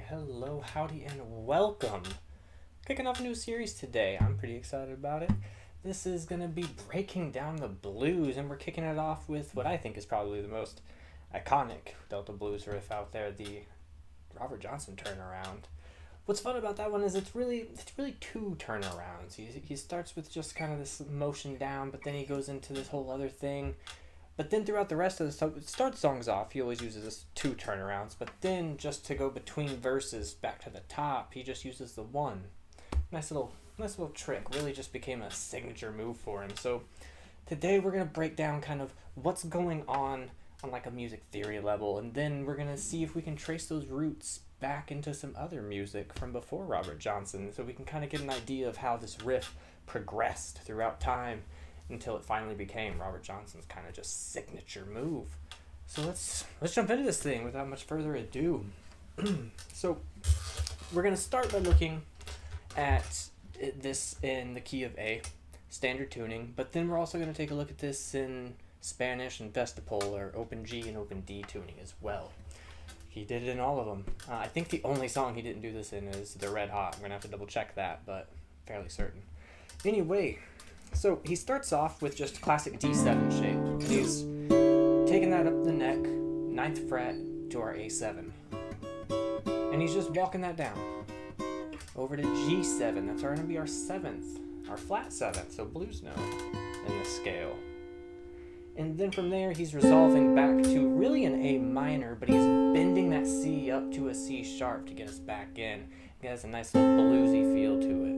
Hello, howdy, and welcome. Kicking off a new series today. I'm pretty excited about it. This is going to be breaking down the blues, and we're kicking it off with what I think is probably the most iconic Delta blues riff out there, the Robert Johnson turnaround. What's fun about that one is it's really two turnarounds. He starts with just kind of this motion down, but then he goes into this whole other thing. But then throughout the rest of the song, start songs off, he always uses this two turnarounds. But then just to go between verses back to the top, he just uses the one. Nice little trick. Really just became a signature move for him. So today we're gonna break down kind of what's going on like a music theory level, and then we're gonna see if we can trace those roots back into some other music from before Robert Johnson, so we can kind of get an idea of how this riff progressed throughout time until it finally became Robert Johnson's kind of just signature move. So let's jump into this thing without much further ado. So we're going to start by looking at this in the key of A, standard tuning, but then we're also going to take a look at this in Spanish and Vestipol, or open G and open D tuning as well. He did it in all of them. I think the only song he didn't do this in is The Red Hot. I'm going to have to double check that, but fairly certain. Anyway, so he starts off with just classic D7 shape. He's taking that up the neck, 9th fret to our A7. And he's just walking that down. Over to G7, that's going to be our 7th, our flat 7th, so blues note in the scale. And then from there, he's resolving back to really an A minor, but he's bending that C up to a C sharp to get us back in. It has a nice little bluesy feel to it.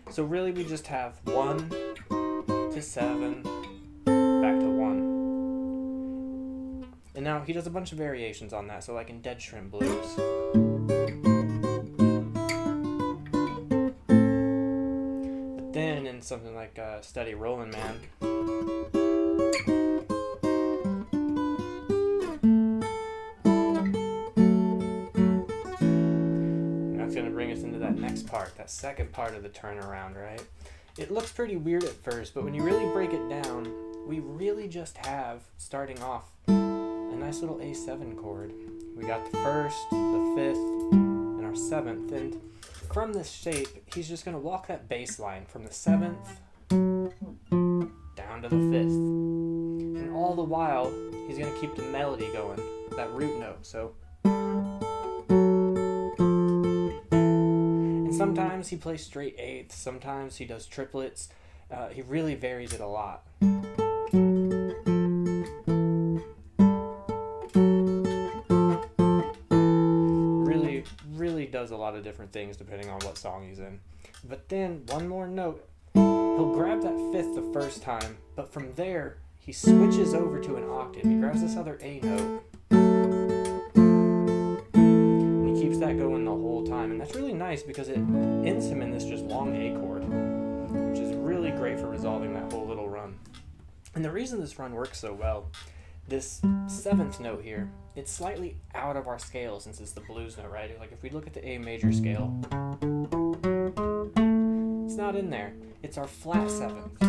So really we just have 1 to 7, back to 1. And now he does a bunch of variations on that, so like in Dead Shrimp Blues. But then in something like Steady Rollin' Man, part, that second part of the turnaround, right? It looks pretty weird at first, but when you really break it down, we really just have, starting off, a nice little A7 chord. We got the 1st, the 5th, and our 7th, and from this shape, he's just going to walk that bass line from the 7th down to the 5th. And all the while, he's going to keep the melody going, that root note. So sometimes he plays straight 8ths, sometimes he does triplets. He really varies it a lot. Really does a lot of different things depending on what song he's in. But then, one more note, he'll grab that 5th the first time, but from there, he switches over to an octave. He grabs this other A note, keeps that going the whole time, and that's really nice because it ends him in this just long A chord, which is really great for resolving that whole little run. And the reason this run works so well, this 7th note here, it's slightly out of our scale since it's the blues note, right? Like if we look at the A major scale, it's not in there. It's our flat 7th.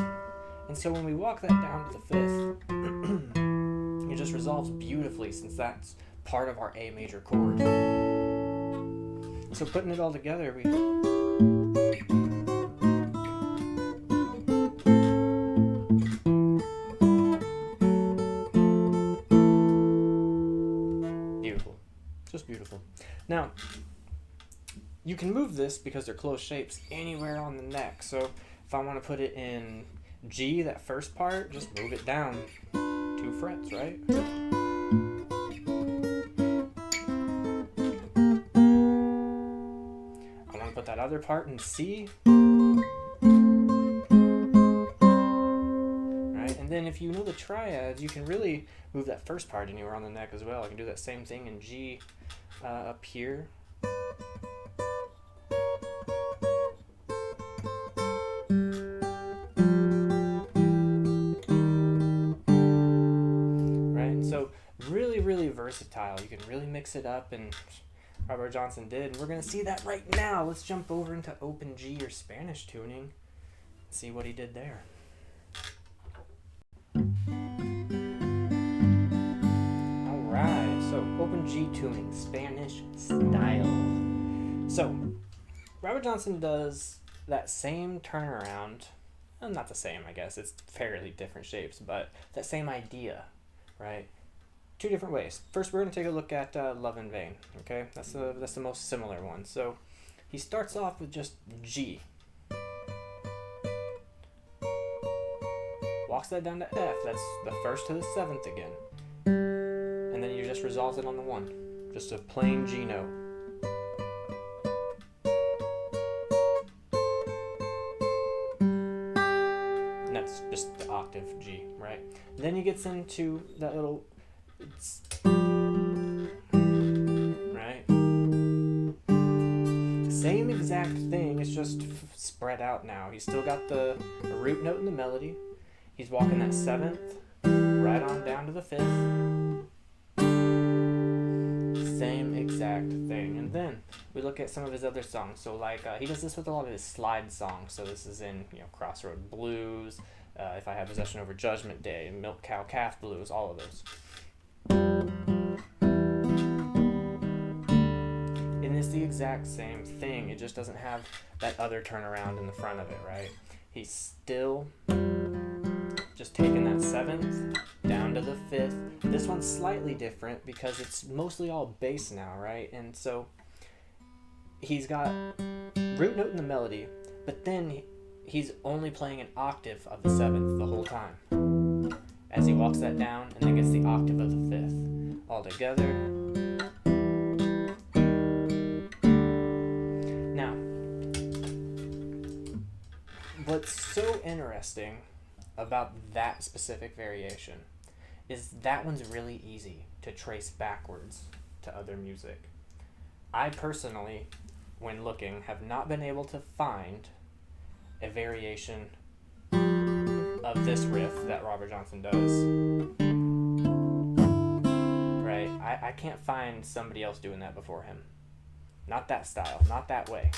And so when we walk that down to the 5th, it just resolves beautifully since that's part of our A major chord. So putting it all together, beautiful, just beautiful. Now, you can move this because they're closed shapes anywhere on the neck. So if I want to put it in G, that first part, just move it down 2 frets, right? That other part in C, right? And then if you know the triads, you can really move that first part anywhere on the neck as well. I can do that same thing in G up here. Right? And so really versatile. You can really mix it up, and Robert Johnson did, and we're going to see that right now. Let's jump over into open G or Spanish tuning and see what he did there. Alright, so open G tuning, Spanish style. So, Robert Johnson does that same turnaround. Well, not the same, I guess. It's fairly different shapes, but that same idea, right? Two different ways. First, we're going to take a look at Love in Vain, okay? That's the most similar one. So, he starts off with just G. Walks that down to F. That's the first to the seventh again. And then you just resolve it on the 1. Just a plain G note. And that's just the octave G, right? And then he gets into that little... right? Same exact thing, it's just spread out now. He's still got the root note in the melody. He's walking that 7th right on down to the 5th. Same exact thing. And then we look at some of his other songs. So like he does this with a lot of his slide songs. So this is in Crossroad Blues, If I Have Possession Over Judgment Day, Milk Cow Calf Blues, all of those. And it's the exact same thing. It just doesn't have that other turnaround in the front of it, right? He's still just taking that 7th down to the 5th. This one's slightly different because it's mostly all bass now, right? And so he's got root note in the melody, but then he's only playing an octave of the 7th the whole time as he walks that down, and then gets the octave of the 5th all together. Now, what's so interesting about that specific variation is that one's really easy to trace backwards to other music. I personally, when looking, have not been able to find a variation of this riff that Robert Johnson does. Right? I can't find somebody else doing that before him. Not that style, not that way.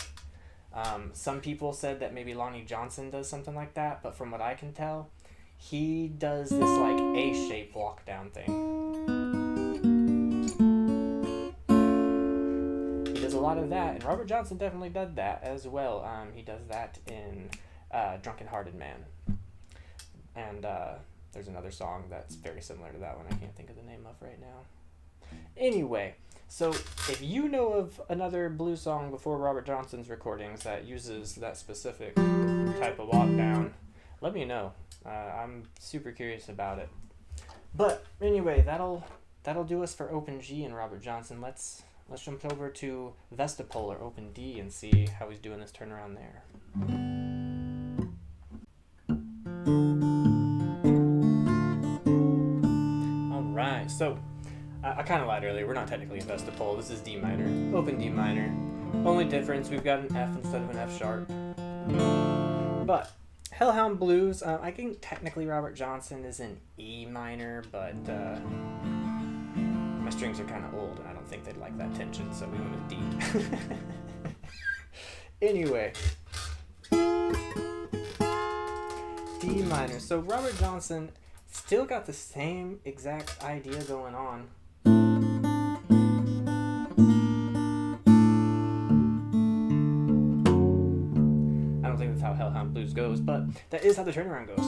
Some people said that maybe Lonnie Johnson does something like that, but from what I can tell, he does this like A-shape walk down thing. He does a lot of that, and Robert Johnson definitely does that as well. He does that in Drunken Hearted Man. And there's another song that's very similar to that one I can't think of the name of right now. Anyway, so if you know of another blues song before Robert Johnson's recordings that uses that specific type of walk down, let me know. I'm super curious about it. But anyway, that'll do us for open G and Robert Johnson. Let's jump over to Vestipole or open D and see how he's doing this turnaround there. Alright, so I kind of lied earlier. We're not technically in Vestipole. This is D minor. Open D minor. Only difference, we've got an F instead of an F sharp. But Hellhound Blues, I think technically Robert Johnson is in E minor, but my strings are kind of old and I don't think they'd like that tension, so we went with D. Anyway, D minor. So Robert Johnson still got the same exact idea going on. I don't think that's how Hellhound Blues goes, but that is how the turnaround goes.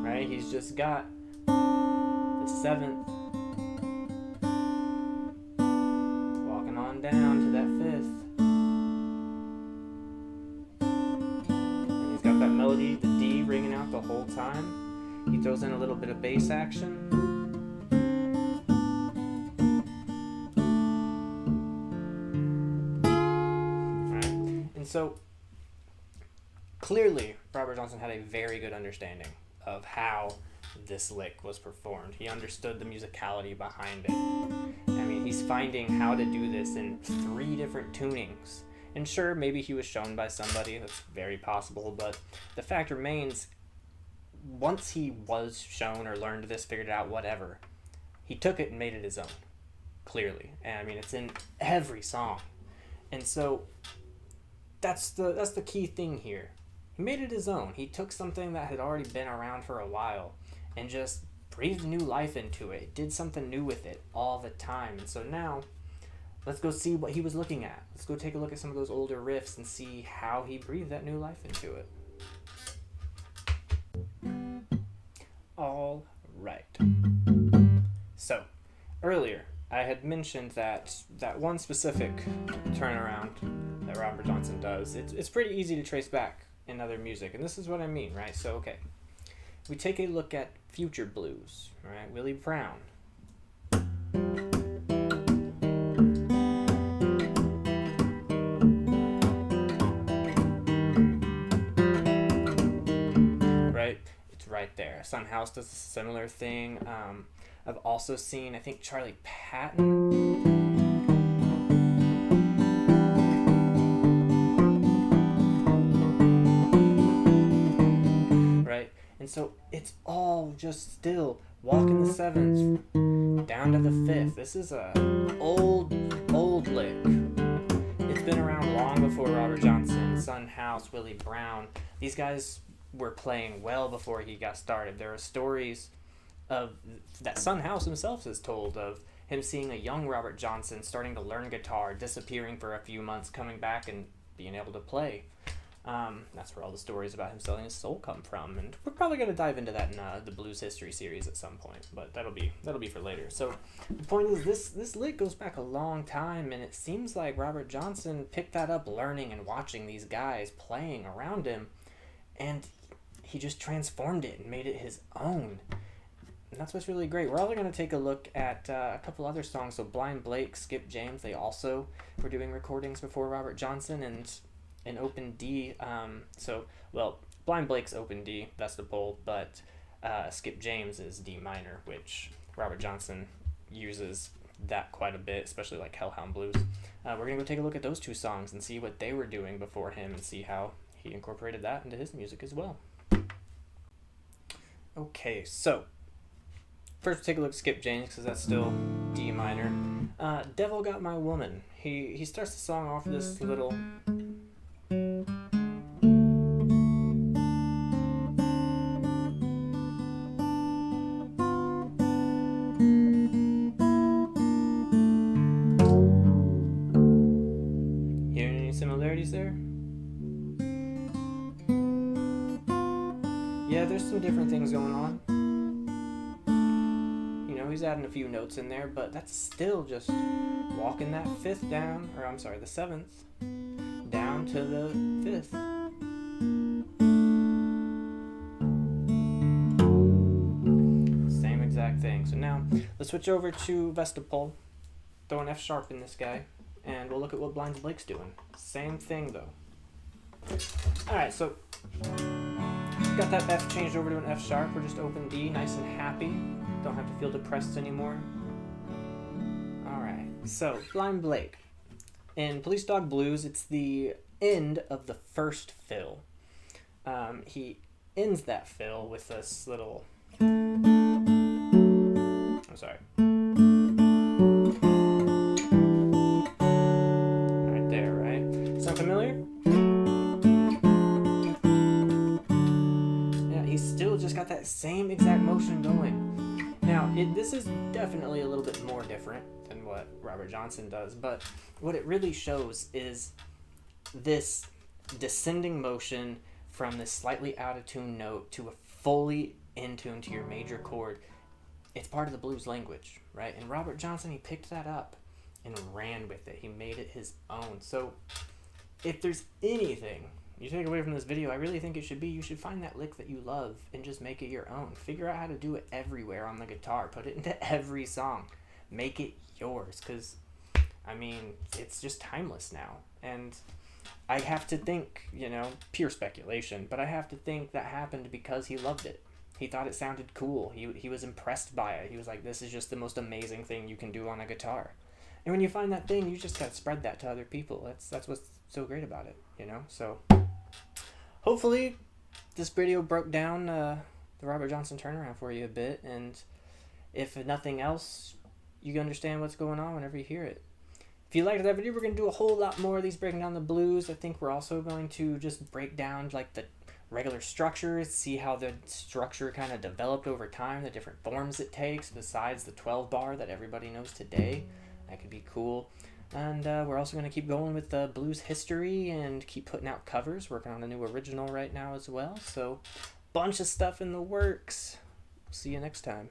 Right? He's just got the 7th walking on down to that 5th. And he's got that melody, the D ringing out the whole time. He throws in a little bit of bass action. So, clearly, Robert Johnson had a very good understanding of how this lick was performed. He understood the musicality behind it. I mean, he's finding how to do this in 3 different tunings. And sure, maybe he was shown by somebody, that's very possible, but the fact remains, once he was shown or learned this, figured it out, whatever, he took it and made it his own, clearly. And I mean, it's in every song. And so, that's the key thing here. He made it his own. He took something that had already been around for a while and just breathed new life into it. Did something new with it all the time. And so now let's go see what he was looking at. Let's go take a look at some of those older riffs and see how he breathed that new life into it. All right. So, earlier, I had mentioned that one specific turnaround that Robert Johnson does, it's pretty easy to trace back in other music, and this is what I mean, right? So, okay, we take a look at future blues, right? Willie Brown. Right? It's right there. Son House does a similar thing. I've also seen, I think, Charlie Patton. Right? And so it's all just still walking the sevenths down to the fifth. This is a old lick. It's been around long before Robert Johnson, Son House, Willie Brown. These guys were playing well before he got started. There are stories of that Son House himself has told of him seeing a young Robert Johnson starting to learn guitar, disappearing for a few months, coming back and being able to play. That's where all the stories about him selling his soul come from, and we're probably going to dive into that in the Blues History series at some point, but that'll be for later. So the point is, this lick goes back a long time, and it seems like Robert Johnson picked that up learning and watching these guys playing around him, and he just transformed it and made it his own. And that's what's really great. We're also going to take a look at a couple other songs. So Blind Blake, Skip James, they also were doing recordings before Robert Johnson, and in open D. Blind Blake's open D, Vestipole, but Skip James is D minor, which Robert Johnson uses that quite a bit, especially like Hellhound Blues. We're going to go take a look at those two songs and see what they were doing before him and see how he incorporated that into his music as well. Okay, so first take a look at Skip James, because that's still D minor. Devil Got My Woman. He starts the song off with this little... Hearing any similarities there? Yeah, there's some different things going on. He's adding a few notes in there, but that's still just walking that fifth down, the seventh down to the fifth. Same exact thing. So now let's switch over to Vestipole, throw an F sharp in this guy, and we'll look at what Blind Blake's doing. Same thing though. Alright, so got that F changed over to an F sharp. We're just open D, nice and happy. Don't have to feel depressed anymore. Alright, so Blind Blake. In Police Dog Blues, it's the end of the first fill. He ends that fill with this little... I'm sorry. Right there, right? Sound familiar? Yeah, he's still just got that same exact motion going. Now, this is definitely a little bit more different than what Robert Johnson does, but what it really shows is this descending motion from this slightly out of tune note to a fully in tune to your major chord. It's part of the blues language, right? And Robert Johnson, he picked that up and ran with it. He made it his own. So if there's anything you take away from this video, I really think it should be, you should find that lick that you love and just make it your own. Figure out how to do it everywhere on the guitar. Put it into every song. Make it yours, because, it's just timeless now. And I have to think, pure speculation, but I have to think that happened because he loved it. He thought it sounded cool. He was impressed by it. He was like, this is just the most amazing thing you can do on a guitar. And when you find that thing, you just gotta spread that to other people. That's what's so great about it, So hopefully this video broke down the Robert Johnson turnaround for you a bit, and if nothing else, you understand what's going on whenever you hear it. If you liked that video, we're going to do a whole lot more of these breaking down the blues. I think we're also going to just break down like the regular structures, see how the structure kind of developed over time, the different forms it takes besides the 12 bar that everybody knows today. That could be cool. And we're also going to keep going with the blues history and keep putting out covers, working on a new original right now as well. So, bunch of stuff in the works. See you next time.